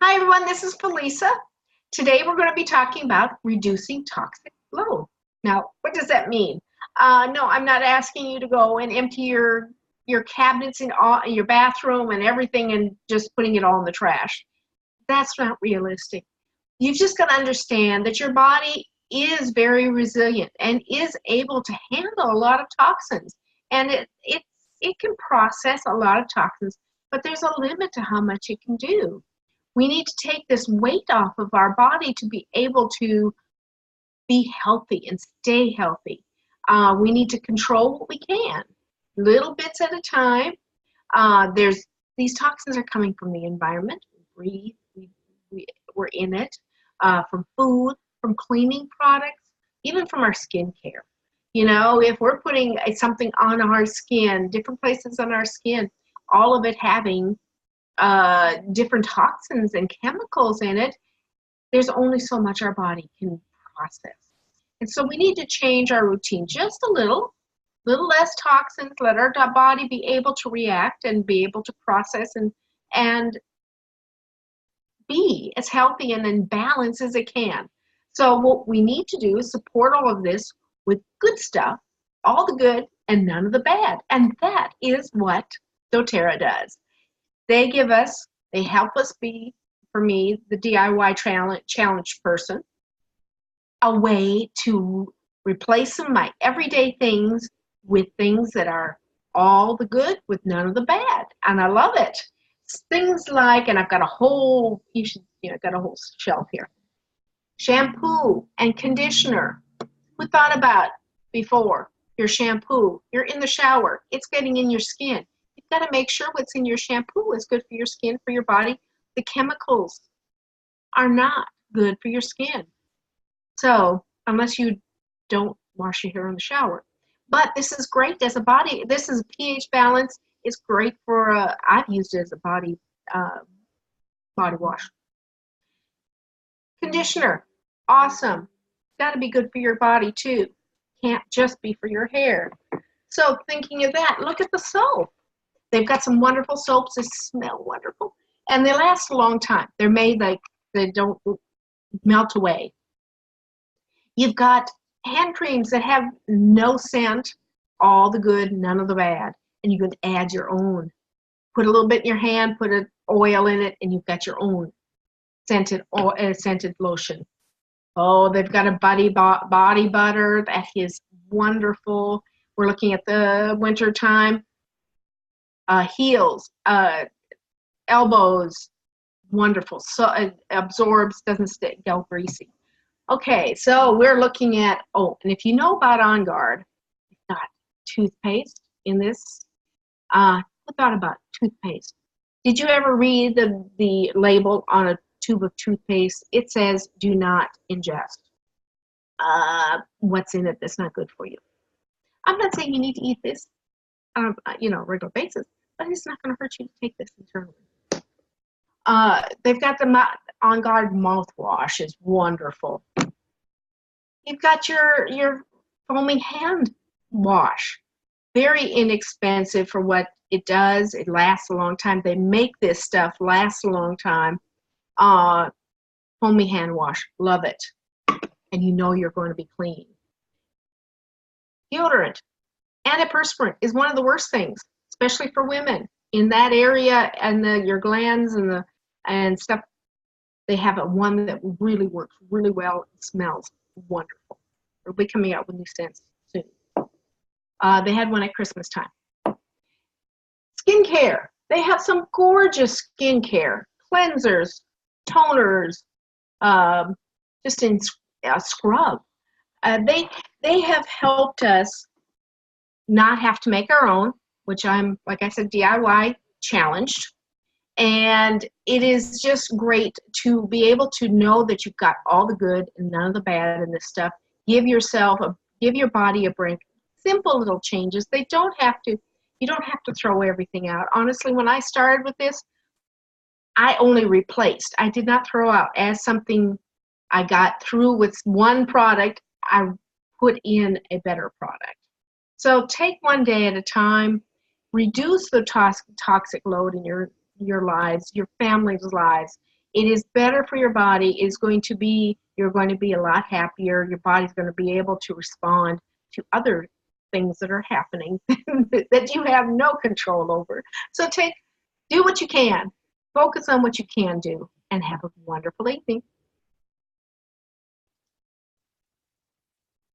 Hi everyone, this is Felisa. Today we're going to be talking about reducing toxic load. Now, what does that mean? No, I'm not asking you to go and empty your cabinets in your bathroom and everything and just putting it all in the trash. That's not realistic. You've just got to understand that your body is very resilient and is able to handle a lot of toxins. And it can process a lot of toxins, but there's a limit to how much it can do. We need to take this weight off of our body to be able to be healthy and stay healthy. We need to control what we can, little bits at a time. These toxins are coming from the environment. We breathe, we're in it, from food, from cleaning products, even from our skincare. You know, if we're putting something on our skin, different places on our skin, all of it having different toxins and chemicals in it, there's only so much our body can process. And so we need to change our routine just a little less toxins, let our body be able to react and be able to process and be as healthy and in balance as it can. So what we need to do is support all of this with good stuff, all the good and none of the bad. And that is what doTerra does. They help us be, for me, the DIY challenge person, a way to replace some of my everyday things with things that are all the good with none of the bad. And I love it. Things like, and I've got a whole, I've got a whole shelf here. Shampoo and conditioner. Who thought about before your shampoo? You're in the shower. It's getting in your skin. You've got to make sure what's in your shampoo is good for your skin, for your body. The chemicals are not good for your skin. So, unless you don't wash your hair in the shower. But this is great as a body. This is pH balance. It's great for, I've used it as a body wash. Conditioner, awesome. Got to be good for your body too. Can't just be for your hair. So, thinking of that, look at the soap. They've got some wonderful soaps that smell wonderful, and they last a long time. They're made like they don't melt away. You've got hand creams that have no scent, all the good, none of the bad, and you can add your own. Put a little bit in your hand, put an oil in it, and you've got your own scented lotion. Oh, they've got a body butter that is wonderful. We're looking at the winter time. Heels, elbows, wonderful. So it absorbs, doesn't get greasy. Okay, so we're looking at, and if you know about On Guard, you've got toothpaste in this. Who thought about toothpaste? Did you ever read the label on a tube of toothpaste? It says, do not ingest. What's in it that's not good for you? I'm not saying you need to eat this on a regular basis, but it's not going to hurt you to take this internally. They've got the On Guard mouthwash is wonderful. You've got your foaming hand wash. Very inexpensive for what it does. It lasts a long time. They make this stuff last a long time. Foaming hand wash, love it. And you know you're going to be clean. Deodorant. Antiperspirant is one of the worst things, especially for women. In that area and your glands and stuff, they have one that really works really well. It smells wonderful. They'll be coming out with new scents soon. They had one at Christmas time. Skincare. They have some gorgeous skincare. Cleansers, toners, just in scrub. They have helped us not have to make our own, which I'm, like I said, DIY challenged. And it is just great to be able to know that you've got all the good and none of the bad in this stuff. Give your body a break. Simple little changes. You don't have to throw everything out. Honestly, when I started with this, I only replaced. I did not throw out. As something I got through with one product, I put in a better product. So take one day at a time. Reduce the toxic load in your lives, your family's lives. It is better for your body. It's going to be, you're going to be a lot happier. Your body's going to be able to respond to other things that are happening that you have no control over. So do what you can. Focus on what you can do and have a wonderful evening.